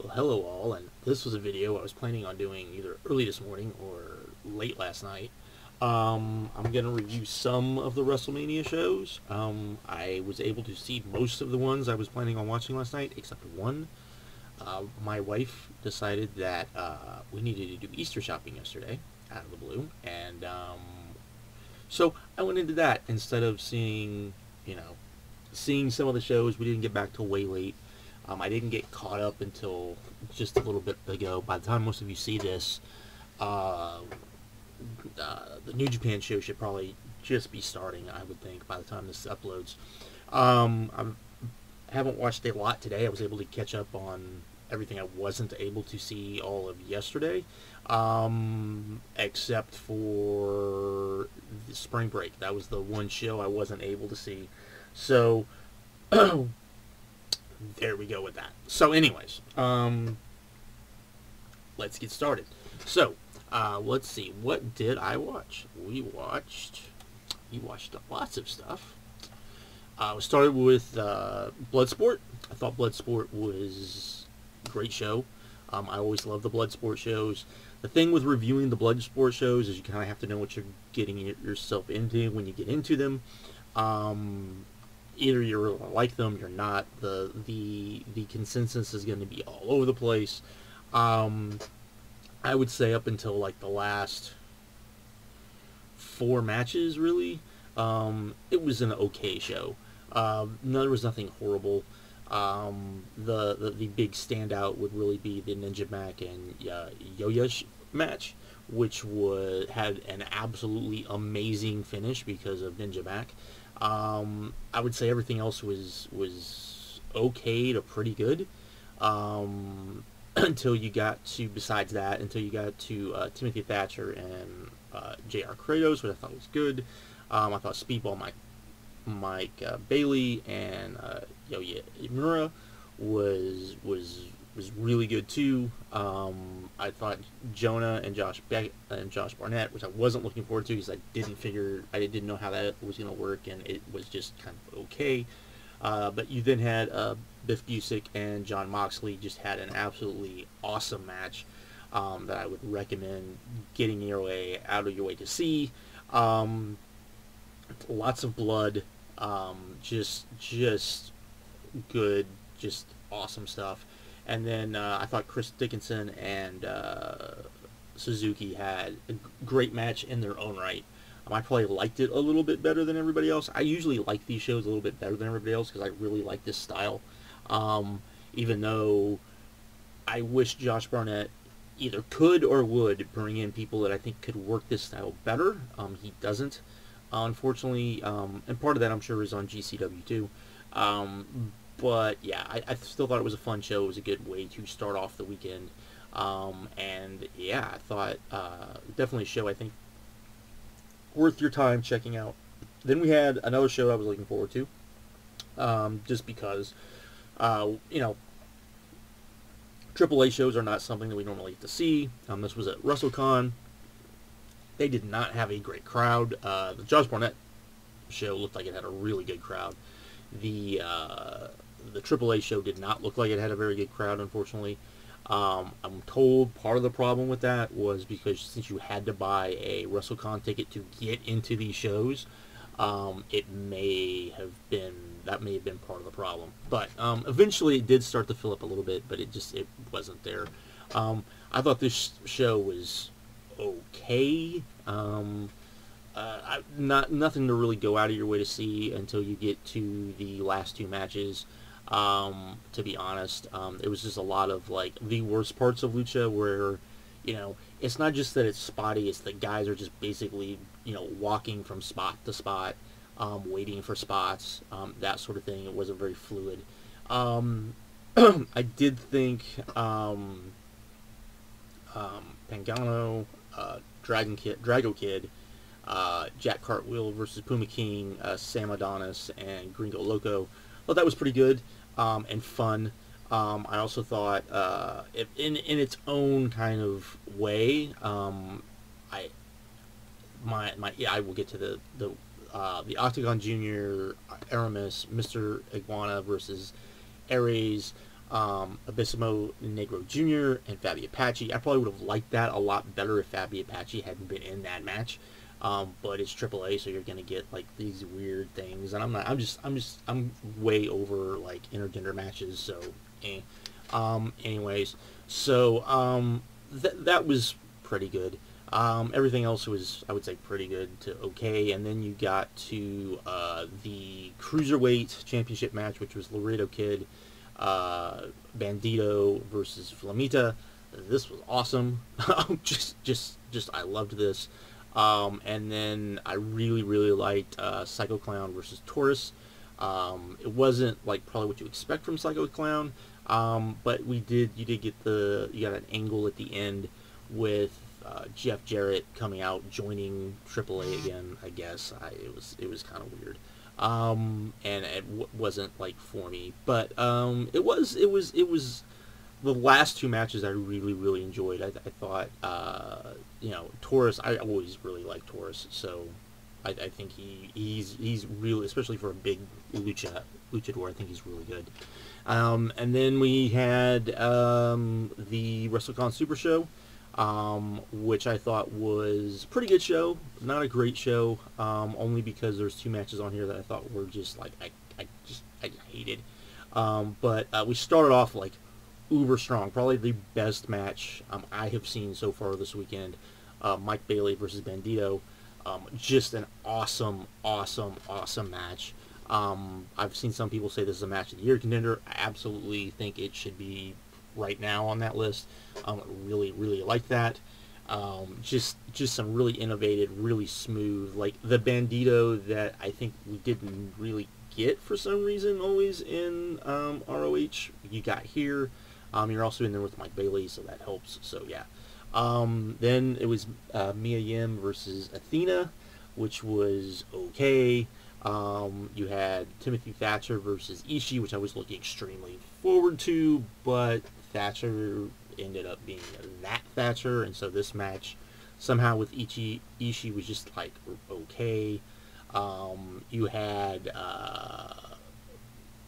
Well, hello all, and this was a video I was planning on doing either early this morning or late last night. I'm going to review some of the WrestleMania shows. I was able to see most of the ones I was planning on watching last night, except one. My wife decided that we needed to do Easter shopping yesterday, out of the blue, and so I went into that instead of seeing some of the shows. We didn't get back till way late. I didn't get caught up until just a little bit ago. By the time most of you see this, the New Japan show should probably just be starting, I would think, by the time this uploads. I haven't watched a lot today. I was able to catch up on everything I wasn't able to see all of yesterday, except for the spring break. That was the one show I wasn't able to see. So there we go with that. So anyways, let's get started. So let's see, what did I watch? We watched lots of stuff. We started with Bloodsport. I thought Bloodsport was a great show. I always love the Bloodsport shows. The thing with reviewing the Bloodsport shows is you kind of have to know what you're getting yourself into when you get into them. Either you really like them, you're not. The consensus is going to be all over the place. I would say up until like the last 4 matches, really, it was an okay show. There was nothing horrible. The big standout would really be the Ninja Mack and Yoya match, which had an absolutely amazing finish because of Ninja Mack. I would say everything else was okay to pretty good, until you got to Timothy Thatcher and J.R. Kratos, which I thought was good. I thought Speedball Mike Bailey and Yoya Uemura was really good too. I thought JONAH and Josh Barnett, which I wasn't looking forward to because I didn't know how that was going to work, and it was just kind of okay. But you then had Biff Busick and Moxley just had an absolutely awesome match that I would recommend getting out of your way to see. Lots of blood, just good, just awesome stuff. And then I thought Dickinson and Suzuki had a great match in their own right. I probably liked it a little bit better than everybody else. I usually like these shows a little bit better than everybody else because I really like this style. Even though I wish Josh Barnett either could or would bring in people that I think could work this style better. He doesn't, unfortunately. And part of that, I'm sure, is on GCW too. But yeah, I still thought it was a fun show. It was a good way to start off the weekend. And yeah, I thought definitely a show I think worth your time checking out. Then we had another show I was looking forward to, just because AAA shows are not something that we normally get to see. This was at WrestleCon. They did not have a great crowd. The Josh Barnett show looked like it had a really good crowd. The AAA show did not look like it had a very good crowd, unfortunately. I'm told part of the problem with that was because since you had to buy a WrestleCon ticket to get into these shows, that may have been part of the problem. But eventually it did start to fill up a little bit, but it wasn't there. I thought this show was okay. Nothing to really go out of your way to see until you get to the last 2 matches. To be honest, it was just a lot of like the worst parts of Lucha where, it's not just that it's spotty, it's that guys are just basically, walking from spot to spot, waiting for spots, that sort of thing. It wasn't very fluid. I did think, Pagano, Drago Kid, Jack Cartwheel versus Puma King, Sam Adonis, and Gringo Loco. Well, that was pretty good and fun. I also thought, in its own kind of way, I will get to the Octagon Junior, Aramis, Mr. Iguana versus Aries. Abismo Negro Jr. and Fabi Apache. I probably would have liked that a lot better if Fabi Apache hadn't been in that match. But it's AAA, so you're gonna get like these weird things, and I'm way over like intergender matches, so anyways, so that was pretty good. Everything else was, I would say, pretty good to okay, and then you got to the Cruiserweight Championship match, which was Laredo Kid, Bandito versus Flamita. This was awesome. just I loved this. And then I really liked Psycho Clown versus Taurus. It wasn't like probably what you expect from Psycho Clown, but you did get you got an angle at the end with Jeff Jarrett coming out, joining AAA again. I guess it was kind of weird, and it wasn't like for me, but it was the last two matches I really enjoyed. I thought, Taurus, I always really liked Taurus, so I think he's really, especially for a big luchador, I think he's really good. And then we had the WrestleCon Super Show, which I thought was a pretty good show. Not a great show, only because there's two matches on here that I thought were just like, I hated. But we started off like uber strong, probably the best match I have seen so far this weekend. Mike Bailey versus Bandito, just an awesome match. I've seen some people say this is a match of the year contender. I absolutely think it should be right now on that list. Really like that. Just some really innovative, really smooth, like the Bandito that I think we didn't really get for some reason always in ROH. You got here. You're also in there with Mike Bailey, so that helps. So yeah. Then it was Mia Yim versus Athena, which was okay. You had Timothy Thatcher versus Ishii, which I was looking extremely forward to, but Thatcher ended up being that Thatcher, and so this match somehow with Ishii was just like okay. You had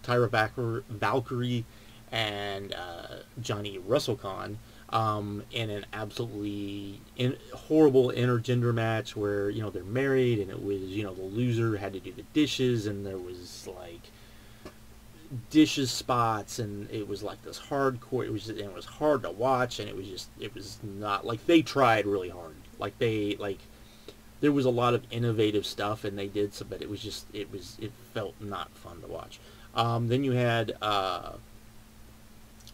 Tyra Valkyrie and Johnny WrestleCon in an absolutely horrible intergender match where, they're married, and it was, the loser had to do the dishes, and there was like dishes spots, and it was like this hardcore, it was hard to watch, and it was not like, they tried really hard, like there was a lot of innovative stuff, and they did some, but it felt not fun to watch. Then you had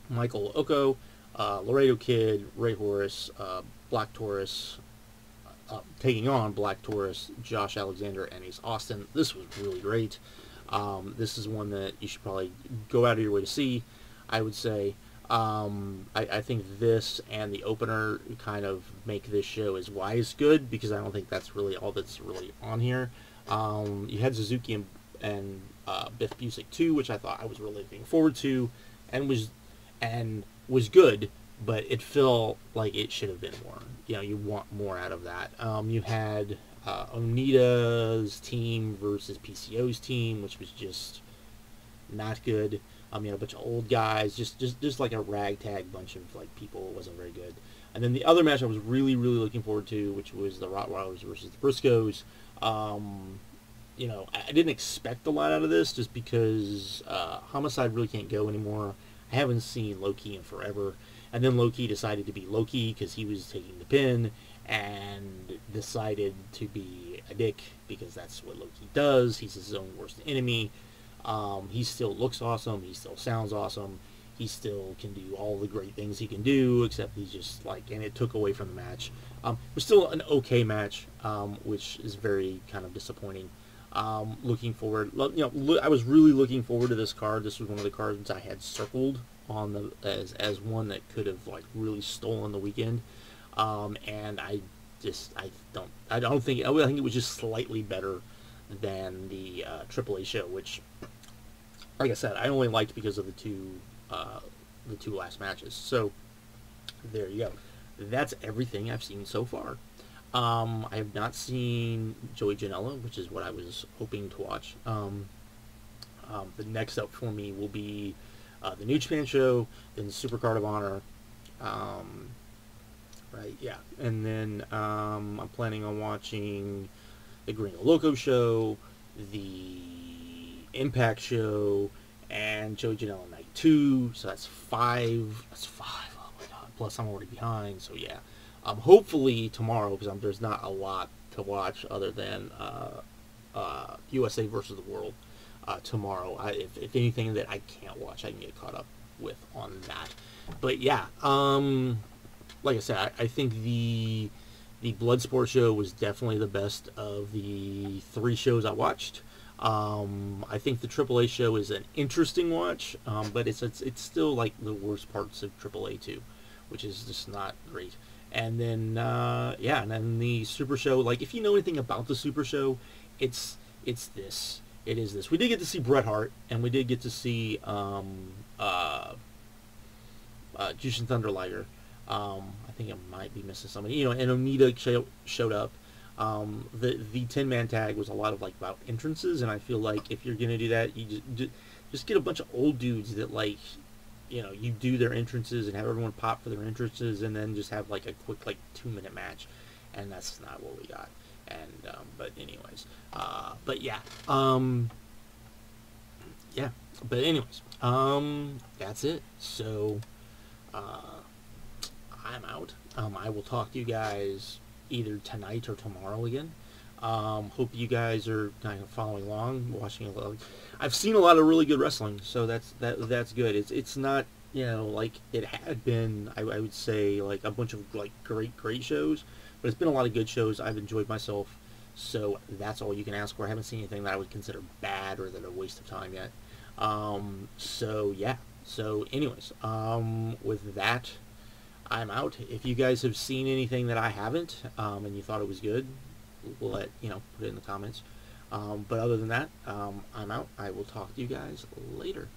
Michael Oko, Laredo Kid, Ray Horace, Black Taurus, taking on Black Taurus, Josh Alexander, and Ace Austin. This was really great. This is one that you should probably go out of your way to see, I would say. I think this and the opener kind of make this show as wide as good, because I don't think that's really all that's really on here. You had Suzuki and Biff Busick too, which I thought I was really looking forward to, and was good, but it felt like it should have been more. You want more out of that. You had Onita's team versus PCO's team, which was just not good. A bunch of old guys, just like a ragtag bunch of like people. It wasn't very good. And then the other match I was really looking forward to, which was the Rottweilers versus the Briscoes. I didn't expect a lot out of this, just because Homicide really can't go anymore. I haven't seen Low-Ki in forever. And then Low-Ki decided to be Low-Ki because he was taking the pin, and decided to be a dick because that's what Low-Ki does. He's his own worst enemy. He still looks awesome. He still sounds awesome. He still can do all the great things he can do, except he's just like, and it took away from the match. It was still an okay match, which is very kind of disappointing. Looking forward, I was really looking forward to this card. This was one of the cards I had circled on as one that could have like really stolen the weekend. And I think it was just slightly better than the AAA show, which, like I said, I only liked because of the two last matches. So there you go. That's everything I've seen so far. I have not seen Joey Janela, which is what I was hoping to watch. The next up for me will be the New Japan show, then the Super Card of Honor. Right, yeah. And then I'm planning on watching the Gringo Loco show, the Impact show, and Joey Janela Night 2. So that's 5. That's 5. Oh my god. Plus I'm already behind. So yeah. Hopefully tomorrow, because there's not a lot to watch other than USA versus the World tomorrow. If anything that I can't watch, I can get caught up with on that. But yeah, like I said, I think the Bloodsport show was definitely the best of the 3 shows I watched. I think the AAA show is an interesting watch, but it's still like the worst parts of AAA too, which is just not great. And then yeah, and then the Super show, like if you know anything about the Super show, it's this. It is this. We did get to see Bret Hart, and we did get to see Jushin Thunder Liger. I think I might be missing somebody. You know, and Onita showed up. The 10-man tag was a lot of like about entrances, and I feel like if you're gonna do that, you just get a bunch of old dudes that like, you know, you do their entrances and have everyone pop for their entrances, and then just have like a quick like 2-minute match, and that's not what we got. And but anyways, but yeah, yeah, but anyways, that's it. So I'm out. I will talk to you guys either tonight or tomorrow again. Hope you guys are kind of following along, watching a lot. I've seen a lot of really good wrestling, so that's good. It's not, you know, like it had been. I would say like a bunch of like great shows, but it's been a lot of good shows. I've enjoyed myself, so that's all you can ask for. I haven't seen anything that I would consider bad or that a waste of time yet. So yeah. So anyways, with that, I'm out. If you guys have seen anything that I haven't, and you thought it was good, put it in the comments. But other than that, I'm out. I will talk to you guys later.